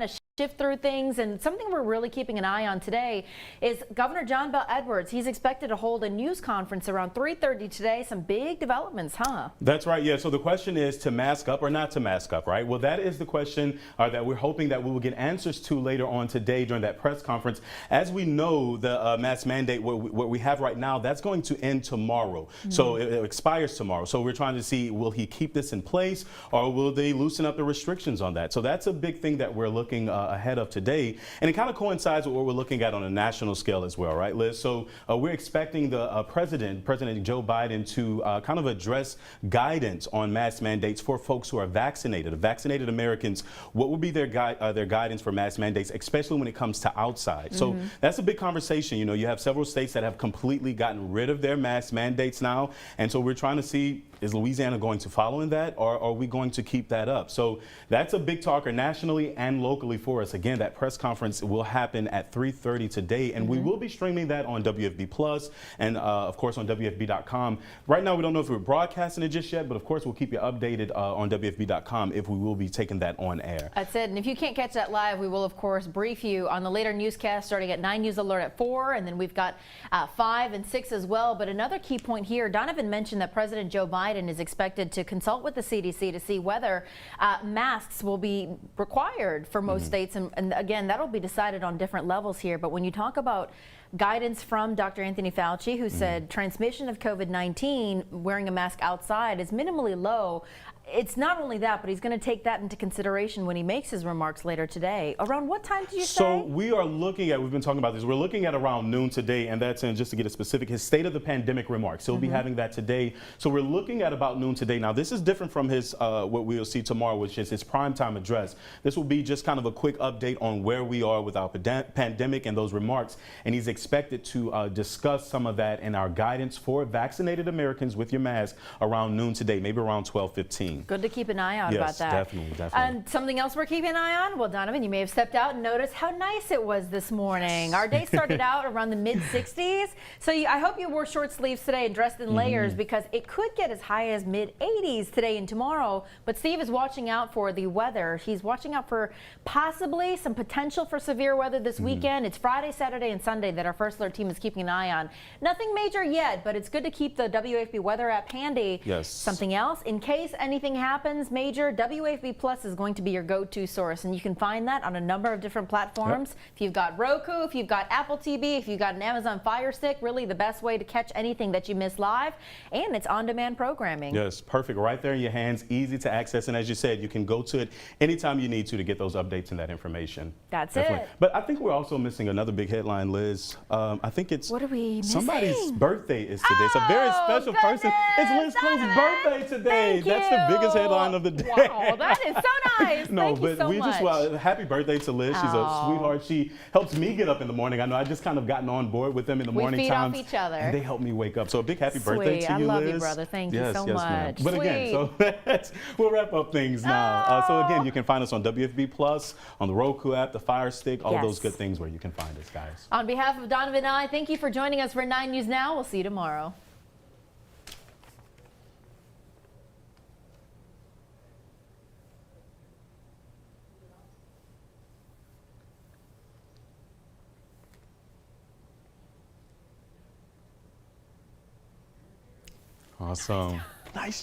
shift through things, and something we're really keeping an eye on today is Governor John Bel Edwards. He's expected to hold a news conference around 3:30 today. Some big developments, huh? That's right. Yeah. So the question is to mask up or not to mask up, right? Well, that is the question that we're hoping that we will get answers to later on today during that press conference. As we know, the mask mandate, what we have right now, that's going to end tomorrow. So it expires tomorrow. So we're trying to see, will he keep this in place or will they loosen up the restrictions on that? So that's a big thing that we're looking ahead of today, and it kind of coincides with what we're looking at on a national scale as well, right, Liz? So we're expecting the President Joe Biden to kind of address guidance on mask mandates for folks who are vaccinated. Vaccinated Americans, what would be their guidance for mask mandates, especially when it comes to outside? So that's a big conversation. You know, you have several states that have completely gotten rid of their mask mandates now, and so we're trying to see, is Louisiana going to follow in that, or are we going to keep that up? So that's a big talker nationally and locally for us. Again, that press conference will happen at 3:30 today, and we will be streaming that on WFB Plus and of course on WFB.com. Right now, we don't know if we're broadcasting it just yet, but of course we'll keep you updated on WFB.com if we will be taking that on air. That's it. And if you can't catch that live, we will of course brief you on the later newscast starting at 9 News Alert at 4, and then we've got 5 and 6 as well. But another key point here, Donovan mentioned that President Joe Biden is expected to consult with the CDC to see whether masks will be required for most states. And again, that'll be decided on different levels here. But when you talk about guidance from Dr. Anthony Fauci, who said transmission of COVID-19 wearing a mask outside is minimally low, it's not only that, but he's going to take that into consideration when he makes his remarks later today. Around what time did you say? So we are looking at, we've been talking about this, we're looking at around noon today, and that's in, just to get it specific, his State of the Pandemic remarks. He'll be having that today. So we're looking at about noon today. Now, this is different from his, what we'll see tomorrow, which is his primetime address. This will be just kind of a quick update on where we are with our pandemic and those remarks. And he's expected to discuss some of that in our guidance for vaccinated Americans with your mask around noon today, maybe around 12:15. Good to keep an eye on about that. Definitely. And something else we're keeping an eye on? Well, Donovan, you may have stepped out and noticed how nice it was this morning. Our day started out around the mid-60s. So I hope you wore short sleeves today and dressed in layers because it could get as high as mid-80s today and tomorrow. But Steve is watching out for the weather. He's watching out for possibly some potential for severe weather this weekend. It's Friday, Saturday, and Sunday that our First Alert team is keeping an eye on. Nothing major yet, but it's good to keep the WAFB weather app handy. Yes. Something else, in case anything happens major, WAFB Plus is going to be your go-to source, and you can find that on a number of different platforms. If you've got Roku, if you've got Apple TV, if you've got an Amazon Fire Stick, really the best way to catch anything that you miss live, and it's on-demand programming. Yes, perfect. Right there in your hands, easy to access, and as you said, you can go to it anytime you need to get those updates and that information. That's Definitely. it. But I think we're also missing another big headline, Liz. I think it's what are we missing? Somebody's birthday is today. It's a very special person. It's Liz Cole's birthday today. That's the biggest headline of the day. Wow, that is so nice. No, Thank but you so we much. just happy birthday to Liz. She's a sweetheart. She helps me get up in the morning. I know I just kind of gotten on board with them in the morning feed times. off each other. And they help me wake up. So a big happy birthday to you, Liz. I love you, brother. Thank you so much. But again, so we'll wrap up things now. So again, you can find us on WFB Plus, on the Roku app, the Fire Stick, all those good things where you can find us, guys. On behalf of Donovan and I, thank you for joining us for 9 News Now. We'll see you tomorrow. Awesome. Nice.